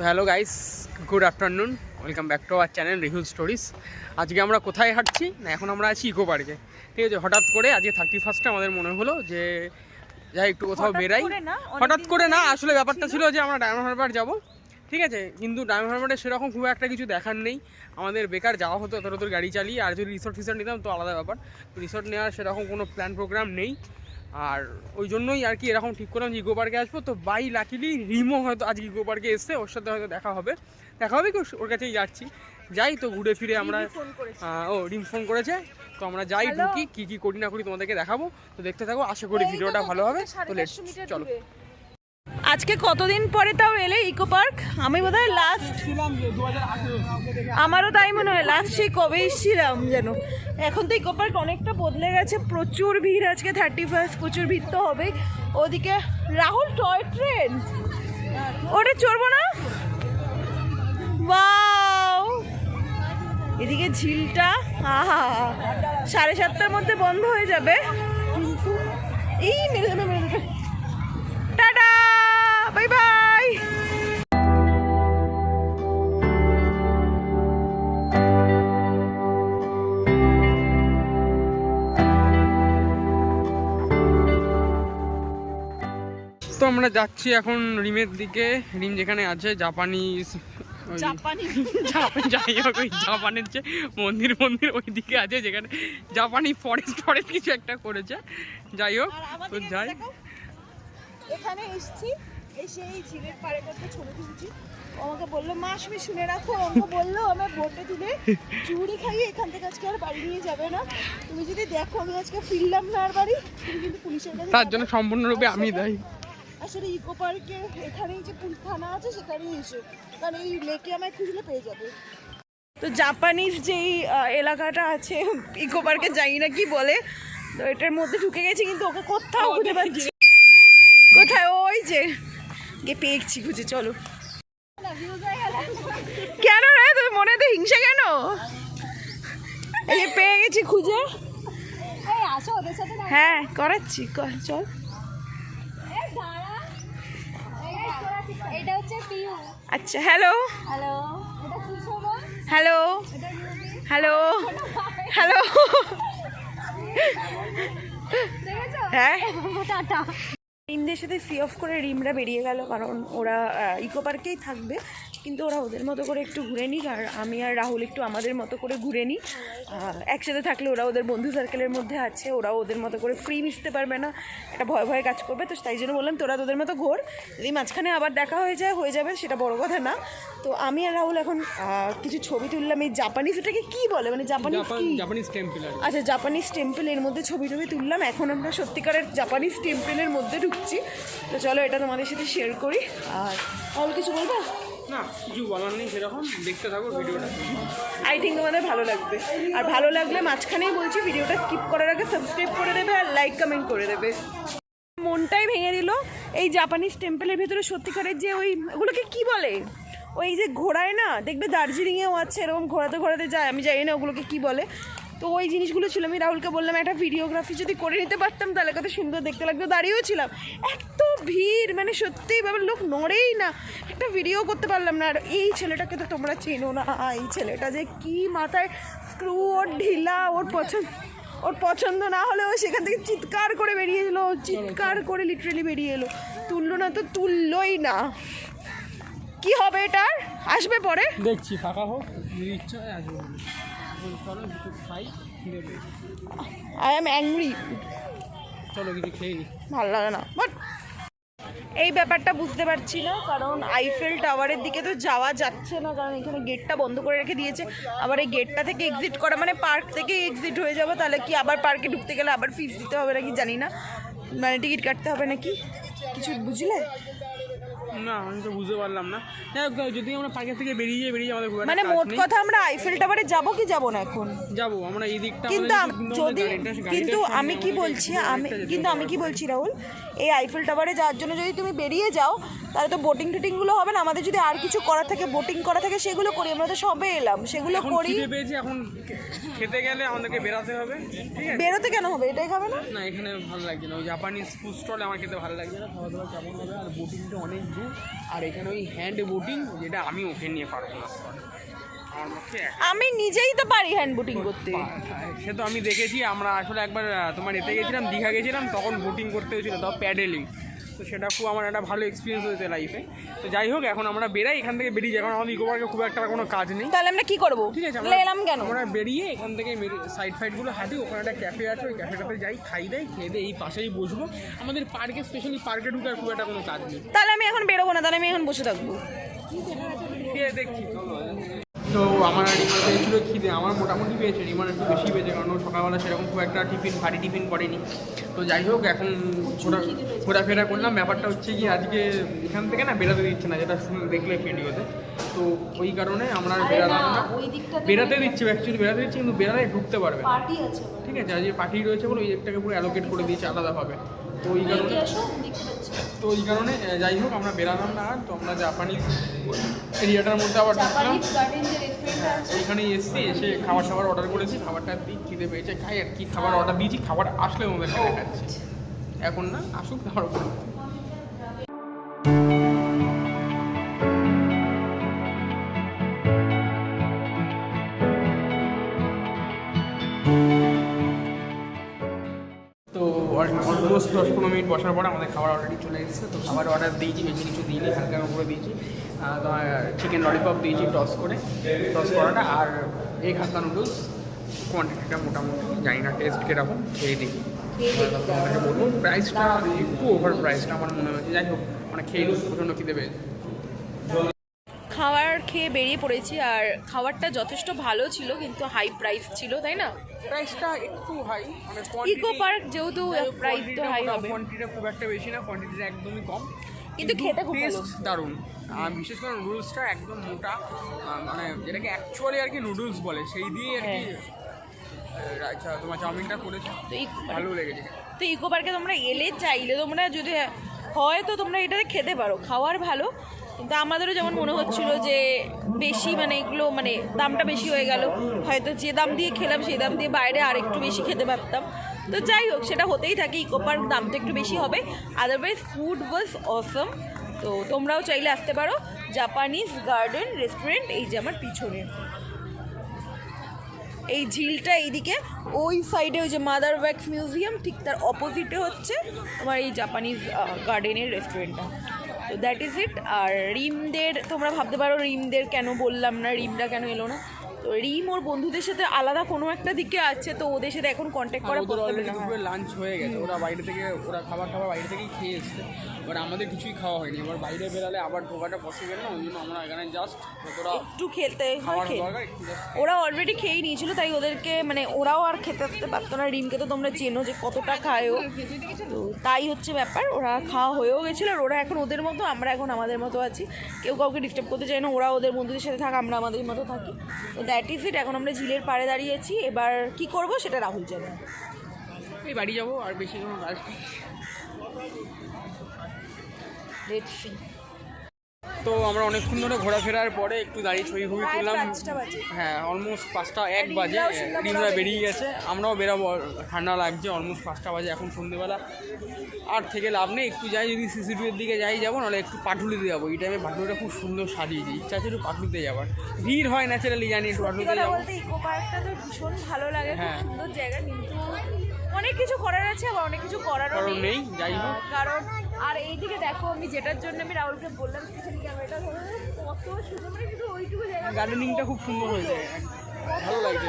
তো hello guys, good afternoon, welcome back to our channel review stories. আজকে আমরা কোথায় হাঁটছি না, এখন আমরা আছি ইকো পার্কে। ঠিক আছে, হঠাৎ করে আজকে 31 আমাদের মনে হলো যে যাই একটু কোথাও বেরাই। হঠাৎ করে না, আসলে ব্যাপারটা ছিল যে আমরা ডায়মন্ড হারবার যাবো। ঠিক আছে, কিন্তু ডায়মন্ড হারবারে সেরকম খুব একটা কিছু দেখার নেই। আমাদের বেকার যাওয়া হতো এত গাড়ি চালিয়ে, আর যদি রিসর্ট নিতাম তো আলাদা ব্যাপার। রিসর্ট নেওয়ার সেরকম কোনো প্ল্যান প্রোগ্রাম নেই, আর ওই জন্যই আর কি এরকম ঠিক করলাম যে ইকো পার্কে আসবো। তো বাই লাকিলি রিমো হয়তো আজকে ইকো পার্কে এসছে, ওর সাথে হয়তো দেখা হবে কি ওর কাছেই যাচ্ছি। যাই তো ঘুরে ফিরে আমরা, রিম ফোন করেছে, তো আমরা যাই ঢুকি, কী করি না করি তোমাদেরকে দেখাবো। তো দেখতে থাকো, আশা করি ভিডিওটা ভালো হবে। তো লেটস চলো। আজকে কতদিন পরে তাও এলে ইকো পার্ক? আমি বোধহয় লাস্ট ছিলাম 2018, আমারও তাই মনে হয়, লাস্ট সেই কবে এসেছিলাম যেন। এখন তো ইকো পার্ক অনেকটা বদলে গেছে, প্রচুর ভিড় আজকে 31, প্রচুর ভিড় তো হবেই। ওদিকে রাহুল টয় ট্রেন, ওটা চড়বো না? ওয়াও, এদিকে ঝিলটা, আহা 7:30টার মধ্যে বন্ধ হয়ে যাবে, কিন্তু এই মেরে দেবে। Tata, bye bye. তো আমরা যাচ্ছি এখন রিমের দিকে। রিম যেখানে আছে জাপানিজ, যাই হোক ওই জাপানের যে মন্দির ওই দিকে আছে, যেখানে জাপানি ফরেস্ট কিছু একটা করেছে। যাই হোক, তো যাই, এখানে এসছি, এসে এই ঝিলের পাড়ে করতে ছবি তুলছি। আমাকে বললো মা তুমি শুনে রাখো, আমাকে বললো আমার বোটে তুলে চুড়ি খাইয়ে এখান থেকে আজকে আর বাড়ি নিয়ে যাবে না। তুমি যদি দেখো আমি আজকে ফিরলাম না আর বাড়ি, তুমি কিন্তু পুলিশের কাছে, তার জন্য সম্পূর্ণরূপে আমি দায়ী। আসলে ইকো পার্কে এখানেই যে পুলিশ থানা আছে সেখানেই এসো, কারণ এই লেকে আমায় খুঁজলে পেয়ে যাবে। তো জাপানিজ যেই এলাকাটা আছে ইকো পার্কে, জানি না কি বলে, তো এটার মধ্যে ঢুকে গেছি, কিন্তু ওকে কোথাও খুঁজে পাচ্ছি। কোথায়? ওই যে গিয়ে পেয়েছি খুঁজে। চলো। কেন রে, তোর মনে তো হিংসা কেন? এই পেয়ে গেছি খুঁজে। হ্যাঁ করাচ্ছি, চল। আচ্ছা, হ্যালো হ্যালো হ্যালো হ্যালো, হ্যাঁ রিমদের সাথে সি অফ করে রিমরা বেরিয়ে গেল, কারণ ওরা ইকো পার্কেই থাকবে, কিন্তু ওরা ওদের মতো করে একটু ঘুরে নিক, আর আমি আর রাহুল একটু আমাদের মতো করে ঘুরে নিই। একসাথে থাকলে ওরা ওদের বন্ধু সার্কেলের মধ্যে আছে, ওরাও ওদের মতো করে ফ্রি মিশতে পারবে না, একটা ভয় কাজ করবে। তো তাই জন্য বললাম তোরা তোদের মতো ঘোর, যদি মাঝখানে আবার দেখা হয়ে যাবে সেটা বড় কথা না। তো আমি আর রাহুল এখন কিছু ছবি তুললাম। এই জাপানিজ, এটাকে কি বলে, মানে জাপানিজ টেম্পল, আচ্ছা জাপানিজ টেম্পল, এর মধ্যে ছবি তুললাম। এখন আমরা সত্যিকারের জাপানিজ টেম্পলের মধ্যে ঢুকছি। তো চলো এটা তোমাদের সাথে শেয়ার করি। আর রাহুল কিছু বলবো না? কিছু বলার নেই, সেরকম দেখতে থাকো ভিডিওটা। আই থিঙ্ক তোমাদের ভালো লাগবে, আর ভালো লাগলে মাঝখানেই বলছি ভিডিওটা স্কিপ করার আগে সাবস্ক্রাইব করে দেবে আর লাইক কমেন্ট করে দেবে। মনটাই ভেঙে দিল এই জাপানিজ টেম্পলের ভেতরে সত্যিকারের যে ওগুলোকে কি বলে, ওই যে ঘোড়ায় না দেখবে, দার্জিলিংয়েও আছে এরকম ঘোরাতে যায়, আমি জানি না ওগুলোকে কি বলে। তো ওই জিনিসগুলো ছিল। আমি রাহুলকে বললাম একটা ভিডিওগ্রাফি যদি করে নিতে পারতাম তাহলে কত সুন্দর দেখতে লাগতো। দাঁড়িয়েও ছিলাম, এত ভিড়, মানে সত্যিই ভাবে লোক নড়েই না, একটা ভিডিও করতে পারলাম না। আর এই ছেলেটাকে তো তোমরা চেনো না, এই ছেলেটা যে কি মাথায় স্ক্রু, ওর ঢিলা, ওর পছন্দ না হলে ও সেখান থেকে চিৎকার করে বেরিয়ে এলো, চিৎকার করে লিটারেলি বেরিয়ে এলো। তুললো না তো তুললোই না, কি হবে এটার? আসবে পরে, দেখছি ফাঁকা হোক, ইচ্ছা আসবে। চলো কিছু খাই, আই এম অ্যাংরি, চলো কিছু খেয়ে নিই, ভালো লাগে না। বাট এই ব্যাপারটা বুঝতে পারছি না, কারণ আইফেল টাওয়ারের দিকে তো যাওয়া যাচ্ছে না, কারণ এখানে গেটটা বন্ধ করে রেখে দিয়েছে। আবার এই গেটটা থেকে এক্সিট করা মানে পার্ক থেকে এক্সিট হয়ে যাবো, তাহলে কি আবার পার্কে ঢুকতে গেলে আবার ফিস দিতে হবে নাকি জানি না, মানে টিকিট কাটতে হবে নাকি, কিছু বুঝলে না? আমি তো বুঝতে পারলাম না। যদি আমরা পার্কের থেকে বেরিয়ে আমাদের মানে মোট কথা আমরা আইফেল টাওয়ারে যাবো কি যাবো না? এখন যাবো আমরা এই দিকটা, কিন্তু আমি কি বলছি রাহুল, এই আইফেল টাওয়ারে যাওয়ার জন্য যদি তুমি বেরিয়ে যাও তাহলে তো বোটিং টোটিংগুলো হবে না। আমাদের যদি আর কিছু করা থাকে, বোটিং করা থাকে, সেগুলো করি। আমরা তো সবে এলাম, সেগুলো করি। এখন খেতে গেলে আমাদেরকে বেরোতে হবে। বেরোতে কেন হবে? এটাই খাবে না? না, এখানে ভালো লাগছে না। ওই জাপানিজ ফুড স্টলে আমার খেতে ভালো লাগছে না, খাওয়া দাওয়া কেমন হবে। আর বোটিংটা অনেক দূর, আর এখানে ওই হ্যান্ড বোটিং, যেটা আমি ওকে নিয়ে পারবো না, আমার পক্ষে আমি নিজেই তো পারি হ্যান্ড বোটিং করতে। সে তো আমি দেখেছি, আমরা আসলে একবার তোমার এতে গেছিলাম, দীঘা গেছিলাম, তখন বোটিং করতে হয়েছিল, তাও প্যাডেলিং, তো সেটা খুব আমার একটা ভালো এক্সপিরিয়েন্স হয়েছে লাইফে। তো যাই হোক, এখন আমরা বেরাই, এখান থেকে বেরিয়ে যাই, কারণ আমাদের ইকো পার্কে খুব একটা কোনো কাজ নেই। তাহলে আমরা কি করবো? ঠিক আছে, এলাম কেন? আমরা বেরিয়ে এখান থেকে সাইড ফাইডগুলো হাঁটি, ওখানে একটা ক্যাফে আছে, ওই ক্যাফেটাতে যাই, খাই দেয়, খেয়ে দিয়ে এই পাশেই বসবো। আমাদের পার্কে, স্পেশালি পার্কে ঢুকার খুব একটা কোনো কাজ নেই। তাহলে আমি এখন বেরোবো না, তাহলে আমি এখন বসে থাকবো। দেখছি। তো আমার রিমার পেয়েছিল খিদে, আমার মোটামুটি পেয়েছে, রিমার একটু বেশি পেয়েছে, কারণ ও সকালবেলা সেরকম খুব একটা ভারী টিফিন করেনি। তো যাই হোক, এখন ঘোরাফেরা করলাম। ব্যাপারটা হচ্ছে কি, আজকে এখান থেকে না বেরাতে দিচ্ছে না, যেটা দেখলে ভিডিওতে, তো ওই কারণে আমরা বেরালাম না। বেরাতে দিচ্ছে, অ্যাকচুয়ালি বেরাতে দিচ্ছে, কিন্তু বেরালে ঢুকতে পারবে, ঠিক আছে, আজকে পার্টি রয়েছে বলে ওই দিকটাকে পুরো অ্যালোকেট করে দিয়েছে আলাদাভাবে। তো ওই কারণে যাই হোক, আমরা বেরালাম না। তো আমরা জাপানিজ এরিয়াটার মধ্যে আবার ঢুকলাম, ওইখানেই এসছি, এসে খাবার অর্ডার করেছি, খাবারটা দিই, খিদে পেয়েছে, খাই আর কি। খাবার অর্ডার দিয়েছি, খাবার আসলে ওদেরকে দেখাচ্ছি, এখন না, আসুক খাবার উপরে। তো অলমোস্ট 10-15 মিনিট বসার পর আমাদের খাবার অলরেডি চলে এসেছে। তো খাবার অর্ডার দিয়েছি, বেশি কিছু দিইনি, হালকা করে দিয়েছি। তোমার চিকেন ললিপপ দিয়েছি টস করাটা, আর এগ হাক্কা নুডলস। কোয়ান্টিটিটা মোটামুটি জানি না, টেস্ট কীরকম, খেয়ে দেখি তোমাকে বলবো। প্রাইসটা একটু ওভার প্রাইসটা আমার মনে হয়েছে। যাই হোক, মানে খেয়ে প্রচণ্ড খিদে পেয়েছে। খাবার খেয়ে বেরিয়ে পড়েছি, আর খাবারটা যথেষ্ট ভালো ছিল, কিন্তু হাই প্রাইস ছিল, তাই না? প্রাইসটা একটু হাই, মানে ইকো পার্ক যেহেতু প্রাইস তো হাই হবে। কোয়ান্টিটিটা খুব একটা বেশি না, কোয়ান্টিটিটা একদমই কম, কিন্তু খেতে খুব ভালো, দারুণ। আর বিশেষ করে নুডলসটা একদম মোটা, মানে যেটাকে অ্যাকচুয়ালি আর কি নুডলস বলে, সেই দিয়ে আর কি আচ্ছা তোমার চাউমিনটা করেছে, তো ভালো লেগেছে। তো ইকো পার্কে তোমরা চাইলে তোমরা যদি হয় তো তোমরা এটাতে খেতে পারো, খাওয়ার ভালো। কিন্তু আমাদেরও যেমন মনে হচ্ছিল যে বেশি, মানে এগুলো মানে দামটা বেশি হয়ে গেল, হয়তো যে দাম দিয়ে খেলাম সেই দাম দিয়ে বাইরে আর একটু বেশি খেতে পারতাম। তো যাই হোক, সেটা হতেই থাকে, ইকো পার্ক দামটা একটু বেশি হবে, আদারওয়াইজ ফুড ওয়াজ অসম। তো তোমরাও চাইলে আসতে পারো জাপানিজ গার্ডেন রেস্টুরেন্ট, এই যে আমার পিছনে এই ঝিলটা, এইদিকে ওই সাইডে ওই যে মাদার ওয়াক্স মিউজিয়াম, ঠিক তার অপোজিটে হচ্ছে তোমার এই জাপানিজ গার্ডেনের রেস্টুরেন্টটা। তো দ্যাট ইজ ইট। আর রিমদের, তোমরা ভাবতে পারো রিমদের কেন বললাম না, রিমরা কেন এলো না। তো রিম ওর বন্ধুদের সাথে আলাদা কোনো একটা দিকে আছে, তো ওদের সাথে এখন কন্ট্যাক্ট করা পসিবল না। দুপুরে লাঞ্চ হয়ে গেছে, ওরা বাইরে থেকে খাবার বাইরে থেকেই খেয়ে এসছে, এবার আমাদের কিছুই খাওয়া হয়নি। এবার বাইরে বেরালে আবার ঢোকাটা পসিবল না, ওই জন্য আমরা এখানে জাস্ট একটু খেলতে খাওয়ার ওরা অলরেডি খেয়েই নিয়েছিল, তাই ওদেরকে মানে ওরাও আর খেতে আসতে পারতো না। রিমকে তো তোমরা চেনো যে কতটা খায়ও, তো তাই হচ্ছে ব্যাপার। ওরা খাওয়া হয়েও গেছিলো, আর ওরা এখন ওদের মতো, আমরা এখন আমাদের মতো আছি, কেউ কাউকে ডিস্টার্ব করতে চায় না। ওরা ওদের বন্ধুদের সাথে থাক, আমরা আমাদের মতো থাকি। তো দ্যাট ইজ ইট। এখন আমরা ঝিলের পাড়ে দাঁড়িয়েছি, এবার কি করব সেটা রাহুল জানে। এই বাড়ি যাবো, আর বেশি কোনো কাজ নেই। Let's see. তো আমরা অনেকক্ষণ ধরে ঘোরাফেরার পরে একটু দাঁড়িয়ে ছবি তুললাম। হ্যাঁ, অলমোস্ট 5টা 1 বাজে, রিমরা বেরিয়ে গেছে, আমরাও বেরাবো, ঠান্ডা লাগছে, অলমোস্ট 5টা বাজে এখন সন্ধ্যেবেলা। আর থেকে লাভ নেই, একটু যাই, যদি সিসিটিভির দিকে যাবো, নাহলে একটু পাটুলিতে যাবো। এই টাইমে পাটুলিটা খুব সুন্দর সাজিয়েছে, ইচ্ছা আছে একটু পাটুলিতে যাবার, ভিড় হয় ন্যাচারালি, জানি একটু পাটুলিতে যাবো। ইকো পার্কটা তো ভীষণ ভালো লাগে, খুব সুন্দর জায়গা, কিন্তু অনেক কিছু করার আছে, আবার অনেক কিছু করারও নেই। যাই হোক, কারণ আর এইদিকে দেখো, আমি যেটার জন্য আমি রাহুলকে বললাম স্পেশালি ক্যামেরাটা ধরে, কত সুন্দর, মানে কিন্তু ওইটুকু জায়গা, গার্ডেনিংটা খুব সুন্দর হয়েছে, ভালো লাগছে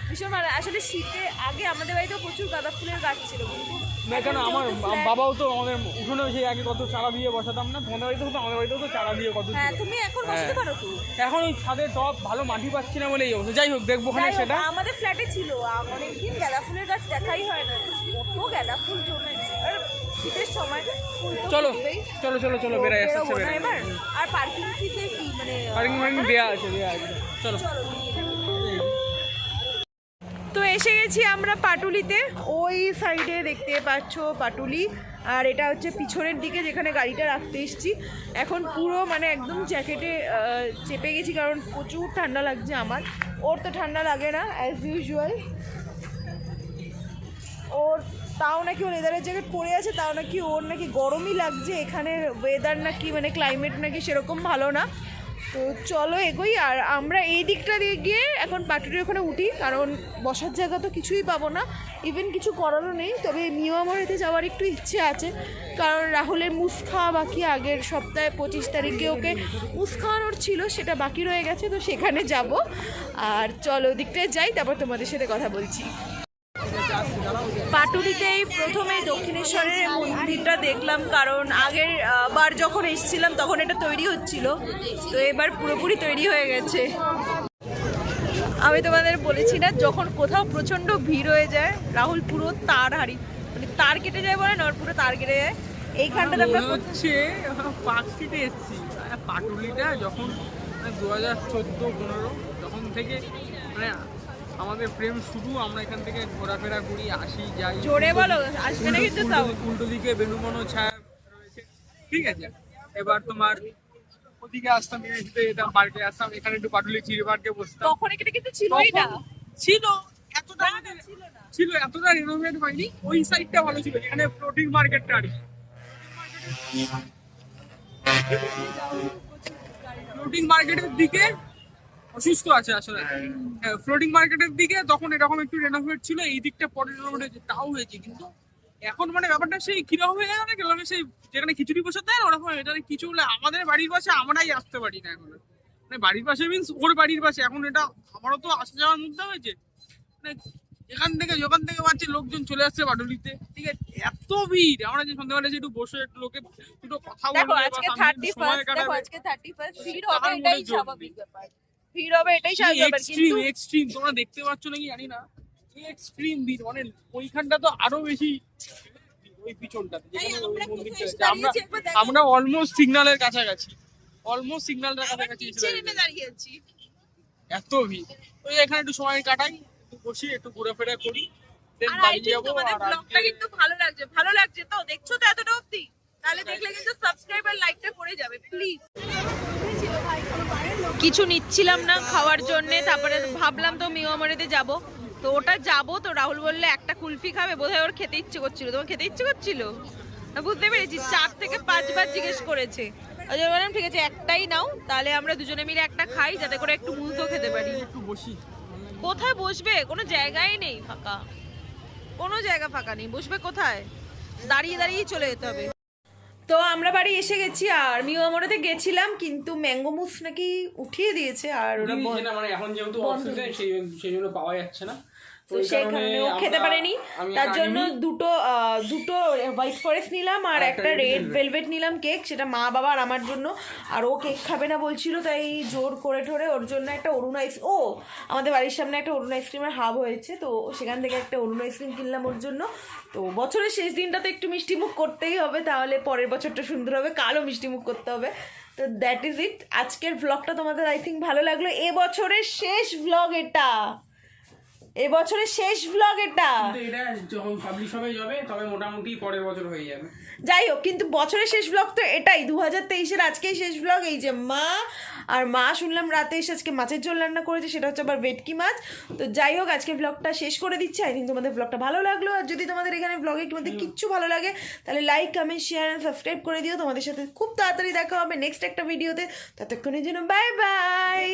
ভীষণ ভালো। আসলে শীতে আগে আমাদের বাড়িতেও প্রচুর গাঁদা ফুলের গাছ ছিল, কিন্তু না, কেন আমার বাবাও তো আমাদের উঠোনে সেই আগে কত চারা দিয়ে বসাতাম না, তোমাদের বাড়িতে হতো, আমাদের বাড়িতেও তো চারা দিয়ে কত। হ্যাঁ, তুমি এখন বসাতে পারো তো। এখন ওই ছাদে টপ ভালো মাটি পাচ্ছি না বলেই অবস্থা। যাই হোক, দেখবো ওখানে সেটা। আমাদের ফ্ল্যাটে ছিল অনেকদিন, গাঁদা ফুলের গাছ দেখাই হয় না, কত গাঁদা ফুল জমে। আর শীতের সময় চলো চলো চলো চলো বেড়ে আসছে এবার। আর পার্কিং ফিতে কি মানে পার্কিং দেওয়া আছে, চলো। তো এসে গেছি আমরা পাটুলিতে, ওই সাইডে দেখতে পাচ্ছ পাটুলি, আর এটা হচ্ছে পিছনের দিকে যেখানে গাড়িটা রাখতে এসেছি। এখন পুরো মানে একদম জ্যাকেটে চেপে গেছি, কারণ প্রচুর ঠান্ডা লাগছে আমার। ওর তো ঠান্ডা লাগে না অ্যাজ ইউজুয়াল, ওর তাও নাকি ও লেদারের জ্যাকেট পরে আছে, তাও নাকি ওর নাকি গরমই লাগছে, এখানের ওয়েদার নাকি মানে ক্লাইমেট নাকি সেরকম ভালো না। তো চলো এগোই। আর আমরা এই দিকটা দিয়ে গিয়ে এখন পাটুরির ওখানে উঠি, কারণ বসার জায়গা তো কিছুই পাবো না, ইভেন কিছু করারও নেই। তবে মিয়ামারিতে যাওয়ার একটু ইচ্ছে আছে, কারণ রাহুলের মুস খাওয়া বাকি, আগের সপ্তাহে 25 তারিখে ওকে মুস খাওয়ানোর ছিল, সেটা বাকি রয়ে গেছে, তো সেখানে যাব। আর চলো ওদিকটায় যাই, তারপর তোমাদের সাথে কথা বলছি। পাটুরিতে এই প্রথমে দক্ষিণেশ্বরের মন্দিরটা দেখলাম, কারণ আগের বার যখন এসেছিলাম তখন এটা তৈরি হচ্ছিল, তো এবার পুরোপুরি তৈরি হয়ে গেছে। আমি তোমাদের বলেছি না, যখন কোথাও প্রচণ্ড ভিড় হয়ে যায় রাহুল পুরো তার মানে তার কেটে যায়, বলে না, ওর পুরো তার কেটে যায়। এইখানটাতে আমরা হচ্ছে পার্ক স্ট্রিটে এসেছি। পাটুলিটা যখন 2014-15 তখন থেকে মানে আমাদের প্রেম শুরু। আমরা এখান থেকে ঘোরাফেরা করি, আসি যাই। জোরে বলো, আসবে না কিন্তু তাও। উল্টো দিকে বেনুবনো ছায়া রয়েছে, ঠিক আছে। এবার তোমার ওদিকে আসতাম, যেতাম পার্কে আসতাম, এখানে একটু পাটুলি চিড় পার্কে বসতাম। তখন এটা কিন্তু ছিলই না, ছিল এতটা ছিল, এতটা রেনোভেট হয়নি। ওই সাইডটা ভালো ছিল, এখানে ফ্লোটিং মার্কেটটা আর কি। ফ্লোটিং মার্কেটের দিকে অসুস্থ আছে আসলে। ফ্লোটিং মার্কেটের দিকে তখন এরকম একটু রেনোভেট ছিল, এই দিকটা পরে রেনোভেট হয়েছে, তাও হয়েছে। কিন্তু এখন মানে ব্যাপারটা সেই কিরকম হয়ে গেল না, কিভাবে সেই যেখানে খিচুড়ি বসে দেয় ওরকম এটা কিছু হলে আমাদের বাড়ির পাশে আমরাই আসতে পারি না এখন। মানে বাড়ির পাশে মিন্স ওর বাড়ির পাশে, এখন এটা আমারও তো আসা যাওয়ার মধ্যে হয়েছে। মানে এখান থেকে যখন থেকে পাচ্ছি লোকজন চলে আসছে পাটুলিতে, ঠিক আছে। এত ভিড়, আমরা যে সন্ধ্যাবেলা একটু বসে একটু লোকে দুটো কথা বলবো, আজকে 31st ভিড় হবে, এটাই স্বাভাবিক ব্যাপার, ভিড় হবে এটাই স্বাভাবিক ব্যাপার। কিন্তু এক্সট্রিম তোমরা দেখতে পাচ্ছ নাকি জানি না, এক্সট্রিম ভিড়। মানে ওইখানটা তো আরো বেশি, ওই পিছনটাতে যেখানে ওই মন্দিরটা আছে, আমরা অলমোস্ট সিগন্যালের কাছাকাছি, সিগন্যালের কাছাকাছি দাঁড়িয়েছি। এত ভিড়। ওই এখানে একটু সময় কাটাই, একটু বসি, একটু ঘোরাফেরা করি, দেন বাড়ি যাবো। আর ব্লগটা কিন্তু ভালো লাগছে তো, দেখছো তো এতটা অবধি? তাহলে দেখলে কিন্তু সাবস্ক্রাইব আর লাইকটা করে যাবে প্লিজ। কিছু নিচ্ছিলাম না খাওয়ার জন্য, তারপরে ভাবলাম তো মিয়ামারিতে যাব, তো ওটা যাব। তো রাহুল বললে একটা কুলফি খাবে, বোধহয় ওর খেতে ইচ্ছে করছিল। তোমার খেতে ইচ্ছে করছিল? বুঝতে পেরেছি, 4 থেকে 5 বার জিজ্ঞেস করেছে। ওই জন্য বললাম ঠিক আছে একটাই নাও, তাহলে আমরা দুজনে মিলে একটা খাই, যাতে করে একটু মুজও খেতে পারি। একটু বসি। কোথায় বসবে? কোনো জায়গাই নেই ফাঁকা, কোনো জায়গা ফাঁকা নেই, বসবে কোথায়? দাঁড়িয়ে দাঁড়িয়ে চলে যেতে হবে। তো আমরা বাড়ি এসে গেছি, আর মিয়ামারিতে গেছিলাম, কিন্তু ম্যাঙ্গো মুস নাকি উঠিয়ে দিয়েছে, আর ওরা মানে এখন যেহেতু অফিসে সেই জন্য পাওয়া যাচ্ছে না, তো সেই কারণে ও খেতে পারেনি। তার জন্য দুটো হোয়াইট ফরেস্ট নিলাম, আর একটা রেড ভেলভেট নিলাম কেক, সেটা মা বাবা আর আমার জন্য। আর ও কেক খাবে না বলছিল, তাই জোর করে ঠোরে ওর জন্য একটা অরুণ আমাদের বাড়ির সামনে একটা অরুণ আইসক্রিমের হাব হয়েছে, তো সেখান থেকে একটা অরুণ আইসক্রিম কিনলাম ওর জন্য। তো বছরের শেষ দিনটা তো একটু মিষ্টি মুখ করতেই হবে, তাহলে পরের বছরটা সুন্দর হবে, কালও মিষ্টি মুখ করতে হবে। তো দ্যাট ইজ ইট। আজকের ব্লগটা তোমাদের আই থিঙ্ক ভালো লাগলো। এবছরের শেষ ব্লগ এটা, এবছরের শেষ ব্লগ এটা। এটা যখন পাবলিশ হবে তবে মোটামুটি পরের বছর হয়ে যাবে। যাই হোক, কিন্তু বছরের শেষ ব্লগ তো এটাই, 2023-এর আজকেই শেষ ব্লগ। এই যে মা শুনলাম রাতে এসে আজকে মাছের ঝোল রান্না করেছে, সেটা হচ্ছে আবার ভেটকি মাছ। তো যাই হোক, আজকে ব্লগটা শেষ করে দিচ্ছি। আই থিঙ্ক তোমাদের ব্লগটা ভালো লাগলো, আর যদি তোমাদের এখানে ব্লগের মধ্যে কিচ্ছু ভালো লাগে তাহলে like, comment, share and subscribe করে দিও। তোমাদের সাথে খুব তাড়াতাড়ি দেখা হবে নেক্সট একটা ভিডিওতে। ততক্ষণের জন্য বাই বাই।